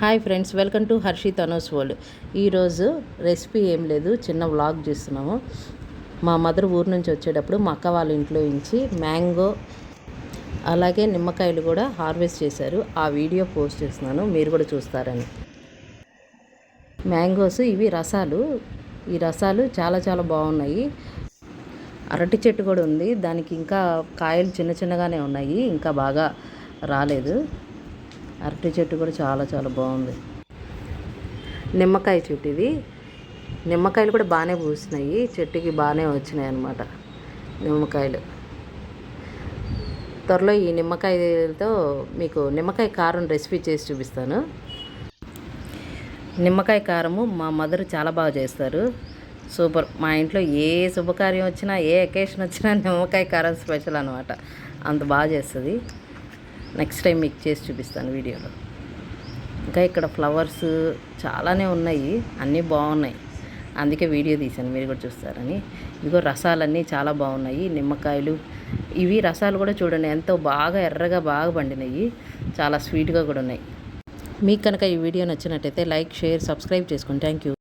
Hi friends, welcome to Harshi Thanos world. ఈరోజు recipe ఏం లేదు, చిన్న వ్లాగ్ చేస్తున్నాము. మా మదర్ ఊరు నుంచి వచ్చేటప్పుడు మా అక్క వాళ్ళ ఇంట్లో నుంచి మ్యాంగో అలాగే నిమ్మకాయలు కూడా హార్వెస్ట్ చేశారు. ఆ వీడియో పోస్ట్ చేస్తున్నాను, మీరు కూడా చూస్తారని. మ్యాంగోస్ ఇవి రసాలు. ఈ రసాలు చాలా చాలా బాగున్నాయి. అరటి చెట్టు కూడా ఉంది, దానికి ఇంకా కాయలు చిన్న చిన్నగానే ఉన్నాయి, ఇంకా బాగా రాలేదు. అరటి చెట్టు కూడా చాలా చాలా బాగుంది. నిమ్మకాయ చెట్టు ఇది. నిమ్మకాయలు కూడా బాగానే పూసినాయి, చెట్టుకి బాగానే వచ్చినాయి అన్నమాట నిమ్మకాయలు. త్వరలో ఈ నిమ్మకాయలతో మీకు నిమ్మకాయ కారం రెసిపీ చేసి చూపిస్తాను. నిమ్మకాయ కారము మా మదర్ చాలా బాగా చేస్తారు, సూపర్. మా ఇంట్లో ఏ శుభకార్యం వచ్చినా, ఏ అకేషన్ వచ్చినా నిమ్మకాయ కారం స్పెషల్ అనమాట. అంత బాగా చేస్తుంది. నెక్స్ట్ టైం మీకు చేసి చూపిస్తాను వీడియోలో. ఇంకా ఇక్కడ ఫ్లవర్స్ చాలానే ఉన్నాయి, అన్నీ బాగున్నాయి, అందుకే వీడియో తీశాను, మీరు కూడా చూస్తారని. ఇదిగో రసాలన్నీ చాలా బాగున్నాయి. నిమ్మకాయలు ఇవి రసాలు కూడా చూడండి, ఎంతో బాగా ఎర్రగా బాగా పండినాయి, చాలా స్వీట్గా కూడా ఉన్నాయి. మీకు కనుక ఈ వీడియో నచ్చినట్టయితే లైక్, షేర్, సబ్స్క్రైబ్ చేసుకోండి. Thank you.